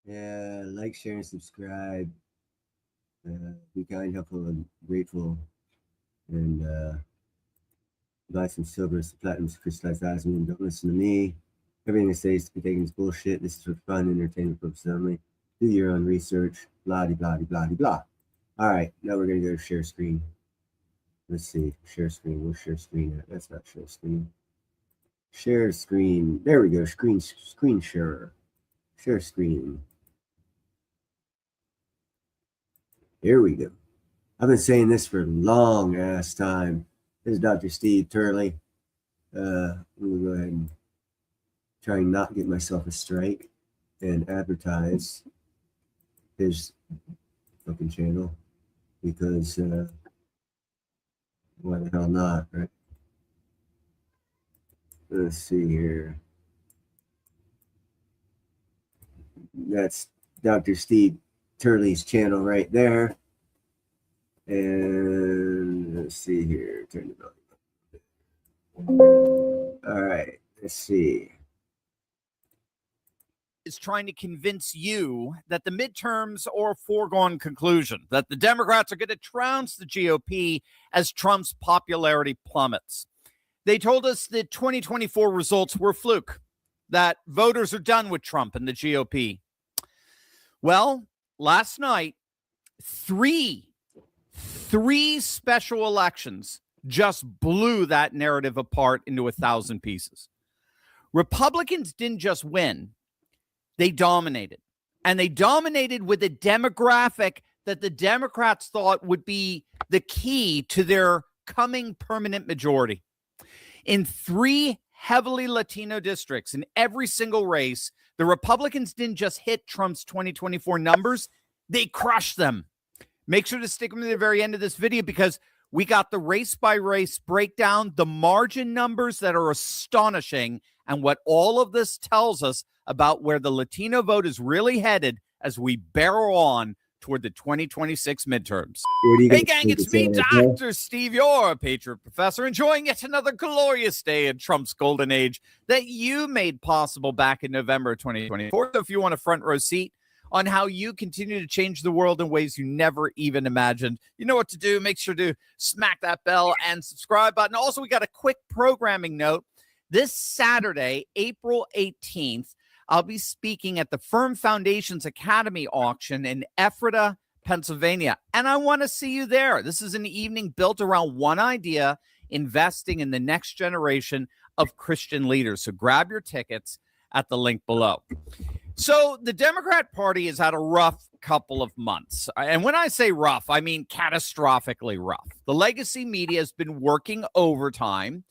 Yeah, like, share, and subscribe. Be kind, helpful, and grateful. And buy some silver, some platinum, some crystallized osmium. Don't listen to me. Everything I say is to be taken as bullshit. This is for fun, entertainment purposes only. Do your own research. Blah, blah, blah, blah, blah. All right, now we're going to go to share screen. Let's see. Share screen. Where's share screen at? That's not share screen. Share screen. There we go. Screen sharer. Share screen. Here we go. I've been saying this for a long ass time. This is Dr. Steve Turley. I'm going to go ahead and try and not get myself a strike and advertise his fucking channel because why the hell not, right? Let's see here. That's Dr. Steve Turley's channel right there. And let's see here. Turn it on. All right. Let's see. Is trying to convince you that the midterms are a foregone conclusion, that the Democrats are going to trounce the GOP as Trump's popularity plummets. They told us that 2024 results were a fluke, that voters are done with Trump and the GOP. Well, last night, three special elections just blew that narrative apart into 1,000 pieces. Republicans didn't just win. They dominated. And they dominated with a demographic that the Democrats thought would be the key to their coming permanent majority. In 3 heavily Latino districts, in every single race, the Republicans didn't just hit Trump's 2024 numbers, they crushed them. Make sure to stick them to the very end of this video because we got the race-by-race breakdown, the margin numbers that are astonishing, and what all of this tells us about where the Latino vote is really headed as we barrel on toward the 2026 midterms. Hey, gang, it's me, Dr. Steve, your Patriot Professor, enjoying yet another glorious day in Trump's golden age that you made possible back in November 2024. So if you want a front row seat on how you continue to change the world in ways you never even imagined, you know what to do. Make sure to smack that bell and subscribe button. Also, we got a quick programming note. This Saturday, April 18th, I'll be speaking at the Firm Foundations Academy auction in Ephrata, Pennsylvania, and I want to see you there. This is an evening built around one idea, investing in the next generation of Christian leaders. So grab your tickets at the link below. So the Democrat Party has had a rough couple of months. And when I say rough, I mean catastrophically rough. The legacy media has been working overtime,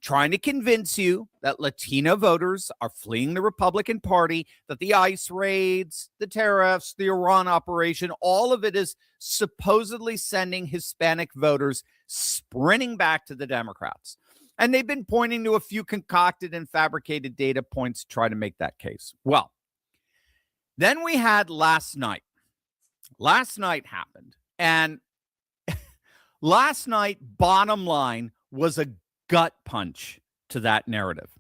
trying to convince you that Latino voters are fleeing the Republican Party, that the ICE raids, the tariffs, the Iran operation, all of it is supposedly sending Hispanic voters sprinting back to the Democrats. And they've been pointing to a few concocted and fabricated data points to try to make that case. Well, then we had last night. Last night happened. And last night, bottom line, was a gut punch to that narrative.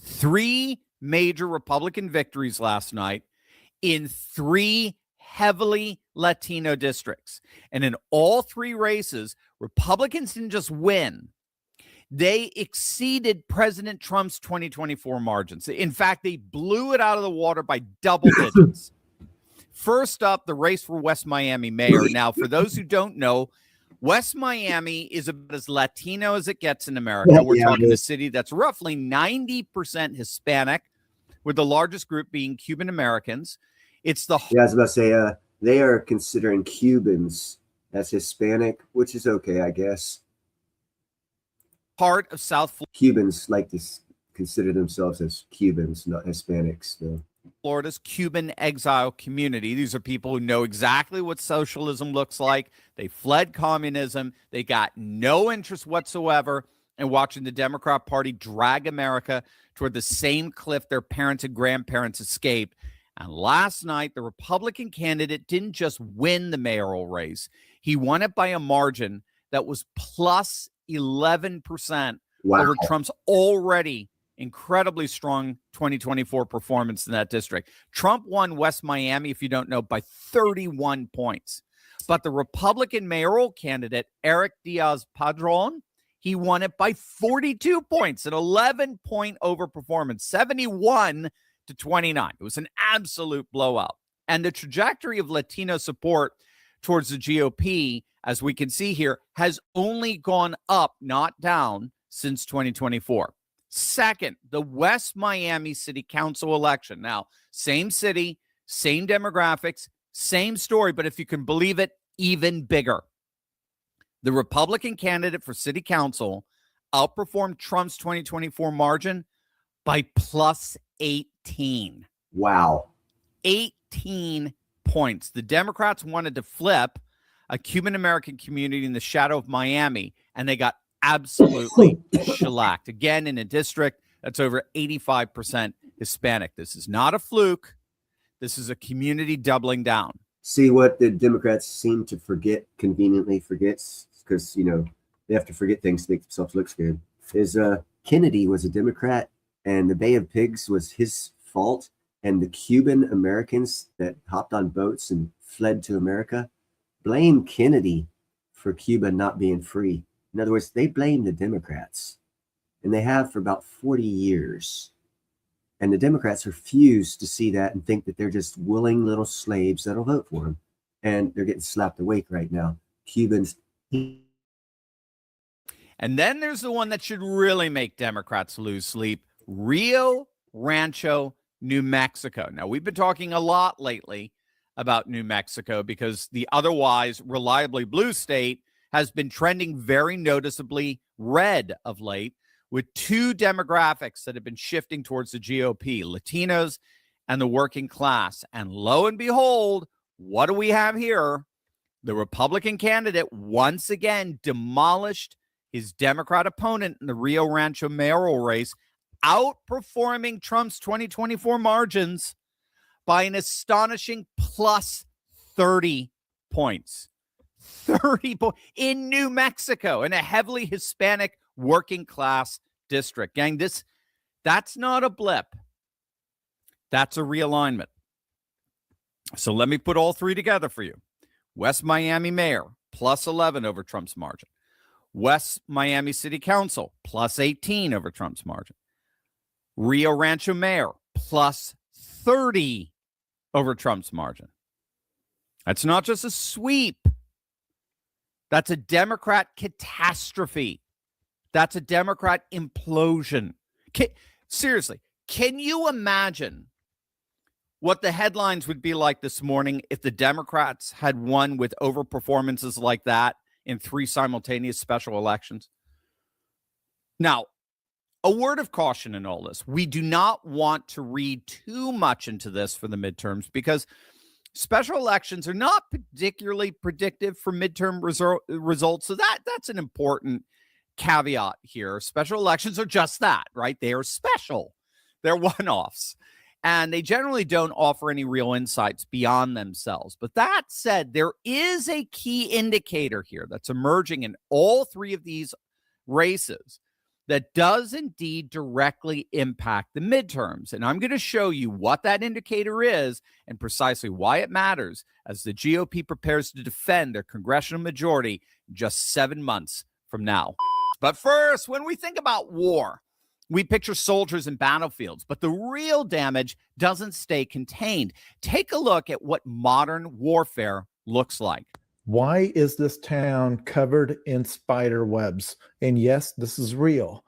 3 major Republican victories last night in 3 heavily Latino districts. And in all 3 races, Republicans didn't just win. They exceeded President Trump's 2024 margins. In fact, they blew it out of the water by double digits. First up, the race for West Miami mayor. Now, for those who don't know, West Miami is about as Latino as it gets in America. We're talking a city that's roughly 90% Hispanic, with the largest group being Cuban Americans. It's the I was about to say they are considering Cubans as Hispanic, which is okay, I guess. Part of South Florida. Cubans like to consider themselves as Cubans, not Hispanics, though. Florida's Cuban exile community. These are people who know exactly what socialism looks like. They fled communism. They got no interest whatsoever in watching the Democrat Party drag America toward the same cliff their parents and grandparents escaped. And last night, the Republican candidate didn't just win the mayoral race. He won it by a margin that was plus 11% over Trump's already incredibly strong 2024 performance in that district. Trump won West Miami, if you don't know, by 31 points. But the Republican mayoral candidate, Eric Diaz-Padrón, he won it by 42 points, an 11-point overperformance, 71 to 29. It was an absolute blowout. And the trajectory of Latino support towards the GOP, as we can see here, has only gone up, not down, since 2024. Second, the West Miami City Council election. Now, same city, same demographics, same story, but if you can believe it, even bigger. The Republican candidate for city council outperformed Trump's 2024 margin by plus 18. Wow. 18 points. The Democrats wanted to flip a Cuban-American community in the shadow of Miami, and they got absolutely shellacked. Again, in a district that's over 85% Hispanic. This is not a fluke. This is a community doubling down. See, what the Democrats seem to conveniently forgets, because, they have to forget things to make themselves look good, is Kennedy was a Democrat, and the Bay of Pigs was his fault, and the Cuban Americans that hopped on boats and fled to America blame Kennedy for Cuba not being free. In other words, they blame the Democrats, and they have for about 40 years. And the Democrats refuse to see that and think that they're just willing little slaves that'll vote for them. And they're getting slapped awake right now. Cubans. And then there's the one that should really make Democrats lose sleep: Rio Rancho, New Mexico. Now, we've been talking a lot lately about New Mexico because the otherwise reliably blue state has been trending very noticeably red of late, with two demographics that have been shifting towards the GOP: Latinos and the working class. And lo and behold, what do we have here? The Republican candidate once again demolished his Democrat opponent in the Rio Rancho mayoral race, outperforming Trump's 2024 margins by an astonishing plus 30 points. 30 points in New Mexico, in a heavily Hispanic working class district. Gang, that's not a blip. That's a realignment. So let me put all three together for you. West Miami mayor, plus 11 over Trump's margin. West Miami City Council, plus 18 over Trump's margin. Rio Rancho mayor, plus 30 over Trump's margin. That's not just a sweep. That's a Democrat catastrophe. That's a Democrat implosion. Seriously, can you imagine what the headlines would be like this morning if the Democrats had won with overperformances like that in 3 simultaneous special elections? Now, a word of caution in all this. We do not want to read too much into this for the midterms because special elections are not particularly predictive for midterm results. So that's an important caveat here. Special elections are just that, right? They are special. They're one-offs. And they generally don't offer any real insights beyond themselves. But that said, there is a key indicator here that's emerging in all 3 of these races that does indeed directly impact the midterms. And I'm going to show you what that indicator is and precisely why it matters as the GOP prepares to defend their congressional majority just 7 months from now. But first, when we think about war, we picture soldiers in battlefields, but the real damage doesn't stay contained. Take a look at what modern warfare looks like. Why is this town covered in spider webs? And yes, this is real.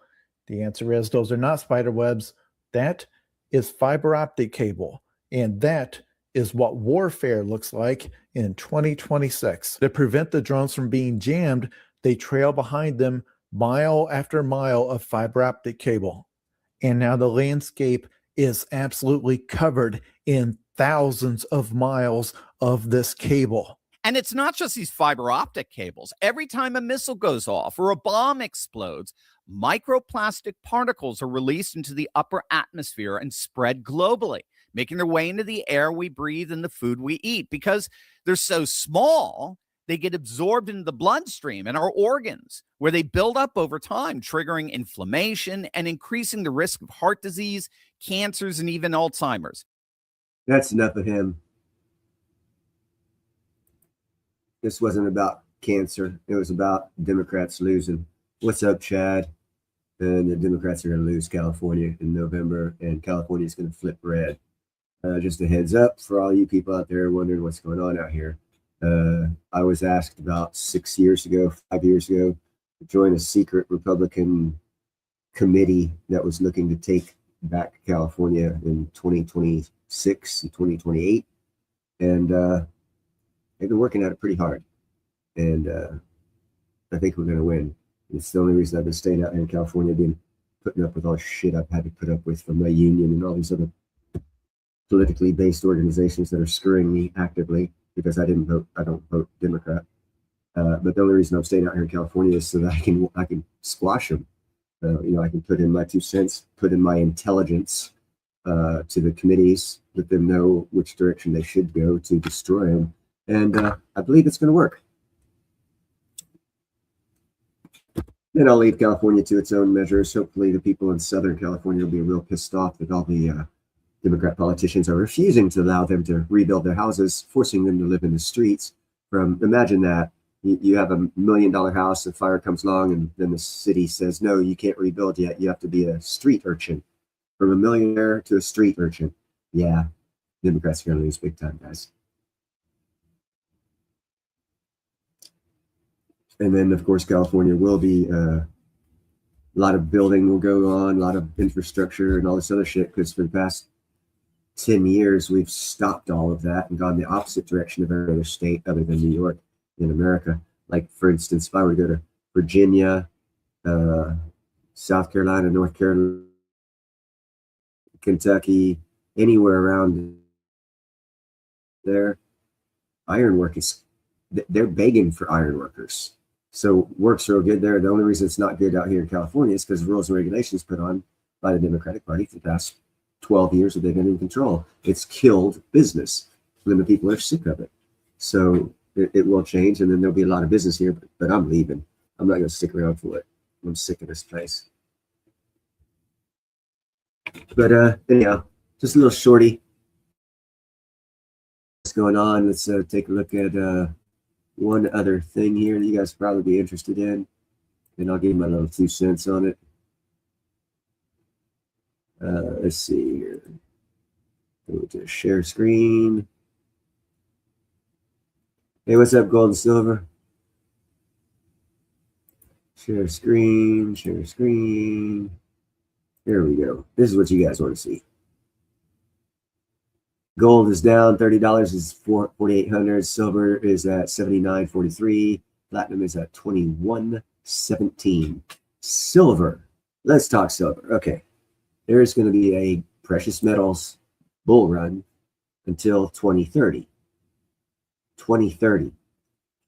The answer is those are not spider webs. That is fiber optic cable. And that is what warfare looks like in 2026. To prevent the drones from being jammed, they trail behind them mile after mile of fiber optic cable. And now the landscape is absolutely covered in thousands of miles of this cable. And it's not just these fiber optic cables. Every time a missile goes off or a bomb explodes, microplastic particles are released into the upper atmosphere and spread globally, making their way into the air we breathe and the food we eat. Because they're so small, They get absorbed into the bloodstream and our organs, where they build up over time, triggering inflammation and increasing the risk of heart disease, cancers, and even Alzheimer's. That's enough of him. This wasn't about cancer. It was about Democrats losing. What's up, Chad? And the Democrats are going to lose California in November, and California is going to flip red. Just a heads up for all you people out there wondering what's going on out here. I was asked about 5 years ago, to join a secret Republican committee that was looking to take back California in 2026 and 2028. And they've been working at it pretty hard. And I think we're going to win. It's the only reason I've been staying out here in California, been putting up with all the shit I've had to put up with from my union and all these other politically based organizations that are screwing me actively because I don't vote Democrat. But the only reason I'm staying out here in California is so that I can squash them. I can put in my 2 cents, put in my intelligence to the committees, let them know which direction they should go to destroy them. And I believe it's going to work. Then I'll leave California to its own measures. Hopefully the people in Southern California will be real pissed off that all the Democrat politicians are refusing to allow them to rebuild their houses, forcing them to live in the streets. Imagine that. You have $1 million house, a fire comes along, and then the city says, no, you can't rebuild yet. You have to be a street urchin. From a millionaire to a street urchin. Yeah, Democrats are going to lose big time, guys. And then, of course, California will be a lot of building will go on, a lot of infrastructure and all this other shit, because for the past 10 years, we've stopped all of that and gone the opposite direction of every other state other than New York in America. Like, for instance, if I were to go to Virginia, South Carolina, North Carolina, Kentucky, anywhere around there, ironwork they're begging for iron workers. So work's real good there. The only reason it's not good out here in California is because rules and regulations put on by the Democratic Party for the past 12 years that they've been in control. It's killed business. And then the people are sick of it. So it will change, and then there'll be a lot of business here, but I'm leaving. I'm not going to stick around for it. I'm sick of this place. But anyhow, just a little shorty. What's going on? Let's take a look at one other thing here that you guys probably be interested in, and I'll give you my little 2 cents on it. Let's see here. Go to share screen. Hey, what's up, gold and silver? Share screen, share screen. Here we go. This is what you guys want to see. Gold is down $30, is 4,800. Silver is at 79.43. Platinum is at 21.17. Silver. Let's talk silver. Okay. There's going to be a precious metals bull run until 2030. 2030.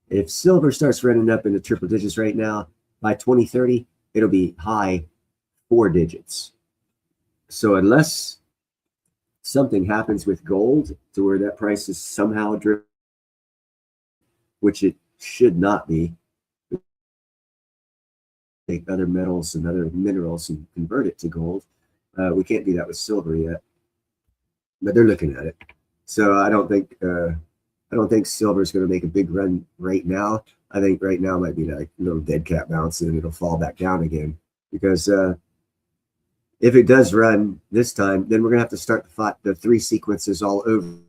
If silver starts running up into triple digits right now, by 2030, it'll be high 4 digits. So unless something happens with gold to where that price is somehow driven, which it should not be, take other metals and other minerals and convert it to gold. We can't do that with silver yet, but they're looking at it. So I don't think silver is going to make a big run right now. I think right now might be like a little dead cat bounce, and it'll fall back down again, because if it does run this time, then we're going to have to start the 3 sequences all over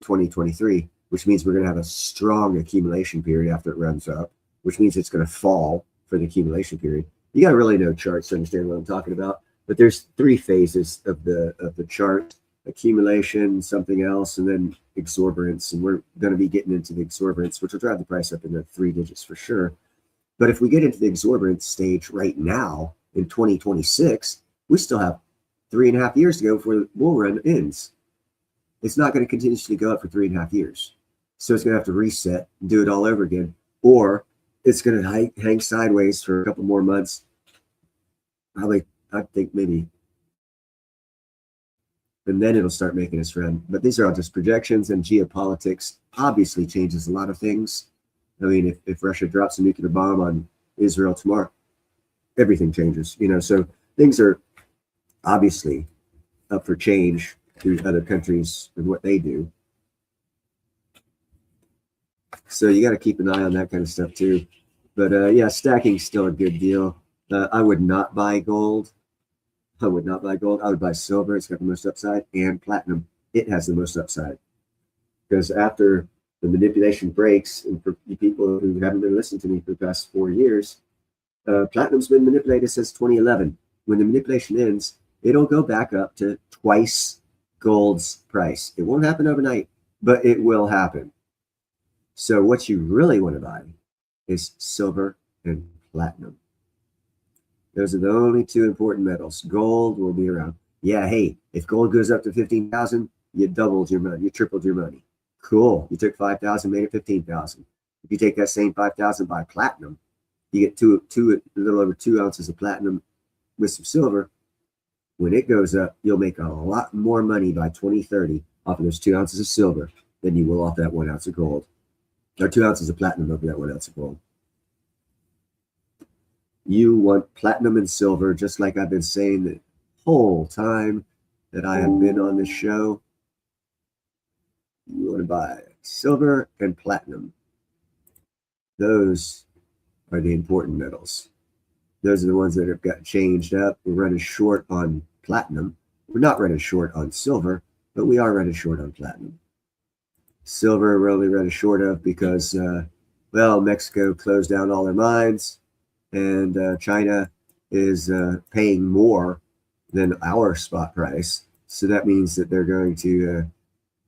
2023, which means we're going to have a strong accumulation period after it runs up, which means it's going to fall for the accumulation period. You got to really know charts to understand what I'm talking about. But there's 3 phases of the chart: accumulation, something else, and then exuberance. And we're going to be getting into the exuberance, which will drive the price up into 3 digits for sure. But if we get into the exuberance stage right now in 2026, we still have 3.5 years to go before the bull run ends. It's not going to continuously go up for 3.5 years. So it's going to have to reset and do it all over again. Or it's going to hang sideways for a couple more months. Probably, I think maybe and then it'll start making its run. But these are all just projections, and geopolitics obviously changes a lot of things. I mean, if Russia drops a nuclear bomb on Israel tomorrow, everything changes, so things are obviously up for change through other countries and what they do. So you got to keep an eye on that kind of stuff too. But yeah, stacking's still a good deal. I would not buy gold. I would buy silver. It's got the most upside, and platinum. It has the most upside. Because after the manipulation breaks, and for people who haven't been listening to me for the past 4 years, platinum's been manipulated since 2011. When the manipulation ends, it'll go back up to twice gold's price. It won't happen overnight, but it will happen. So what you really want to buy is silver and platinum. Those are the only two important metals. Gold will be around. Yeah, hey, if gold goes up to 15,000, you doubled your money, you tripled your money. Cool. You took 5,000, made it 15,000. If you take that same 5,000, buy platinum, you get a little over 2 ounces of platinum with some silver. When it goes up, you'll make a lot more money by 2030 off of those 2 ounces of silver than you will off that 1 ounce of gold. Or 2 ounces of platinum over that 1 ounce of gold. You want platinum and silver, just like I've been saying the whole time that I have been on this show. You want to buy silver and platinum. Those are the important metals. Those are the ones that have got changed up. We're running short on platinum. We're not running short on silver, but we are running short on platinum. Silver we're only running short of because, Mexico closed down all their mines, and China is paying more than our spot price. So that means that they're going to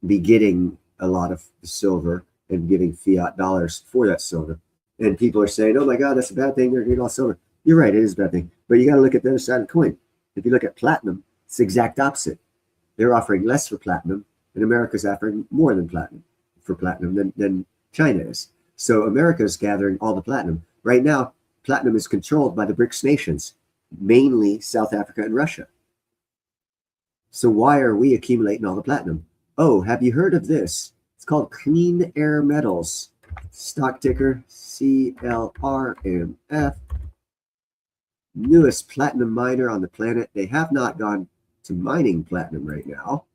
be getting a lot of silver and giving fiat dollars for that silver. And people are saying, oh my God, that's a bad thing. They're getting all silver. You're right, it is a bad thing. But you got to look at the other side of the coin. If you look at platinum, it's the exact opposite. They're offering less for platinum, and America's offering more than platinum than China is. So America is gathering all the platinum. Right now, platinum is controlled by the BRICS nations, mainly South Africa and Russia. So why are we accumulating all the platinum? Oh, have you heard of this? It's called Clean Air Metals. Stock ticker CLRMF. Newest platinum miner on the planet. They have not gone to mining platinum right now.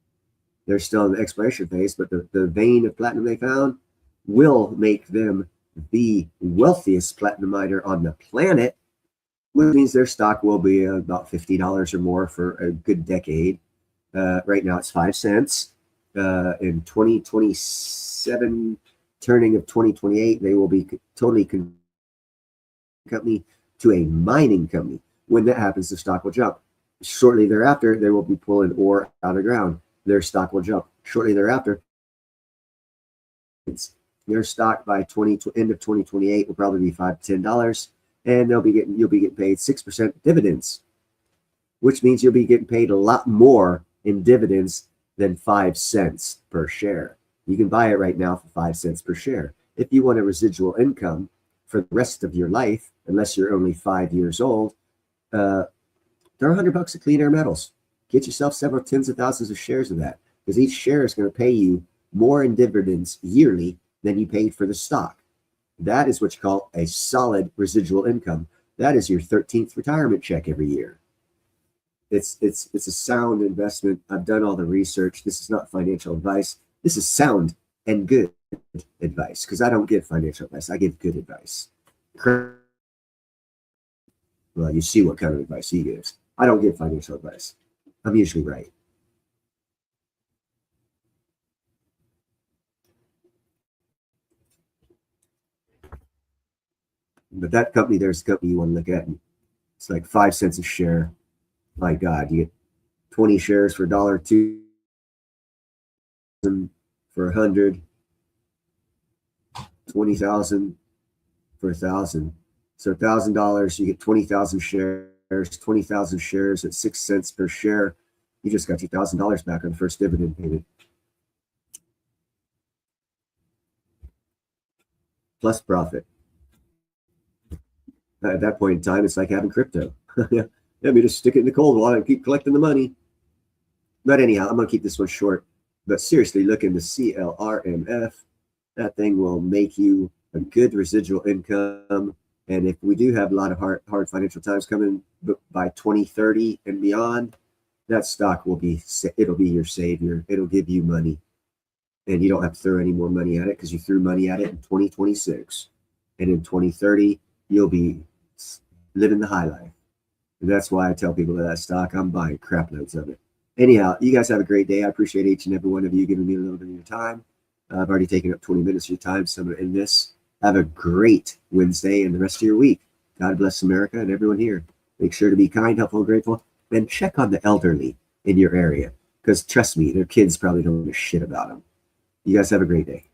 They're still in the exploration phase, but the vein of platinum they found will make them the wealthiest platinum miner on the planet, which means their stock will be about $50 or more for a good decade. Right now it's 5 cents. In 2027, turning of 2028, they will be totally company to a mining company. When that happens, the stock will jump. Shortly thereafter, they will be pulling ore out of the ground. Their stock will jump. Shortly thereafter, their stock by end of 2028 will probably be $5 to $10, and you'll be getting paid 6% dividends, which means you'll be getting paid a lot more in dividends than 5 cents per share. You can buy it right now for 5 cents per share. If you want a residual income for the rest of your life, unless you're only 5 years old, they're $100 at Clean Air Metals. Get yourself several tens of thousands of shares of that, because each share is going to pay you more in dividends yearly than you paid for the stock. That is what you call a solid residual income. That is your 13th retirement check every year. It's a sound investment. I've done all the research. This is not financial advice. This is sound and good advice, because I don't give financial advice. I give good advice. Well, you see what kind of advice he gives. I don't give financial advice. I'm usually right. But that company, there's a company you want to look at. And it's like 5 cents a share. My God, you get 20 shares for $1.02 for 100, 20,000 for 1,000. So $1,000, you get 20,000 shares. 20,000 shares at 6 cents per share. You just got $2,000 back on the first dividend payment, plus profit. At that point in time, it's like having crypto. Yeah, me just stick it in the cold wallet and keep collecting the money. But anyhow, I'm going to keep this one short. But seriously, look into CLRMF. That thing will make you a good residual income. And if we do have a lot of hard financial times coming by 2030 and beyond, that stock it'll be your savior. It'll give you money. And you don't have to throw any more money at it because you threw money at it in 2026. And in 2030, you'll be living the high life. And that's why I tell people that stock, I'm buying crap loads of it. Anyhow, you guys have a great day. I appreciate each and every one of you giving me a little bit of your time. I've already taken up 20 minutes of your time, so I'm going to end this. Have a great Wednesday and the rest of your week. God bless America and everyone here. Make sure to be kind, helpful, and grateful. And check on the elderly in your area. Because trust me, their kids probably don't give a shit about them. You guys have a great day.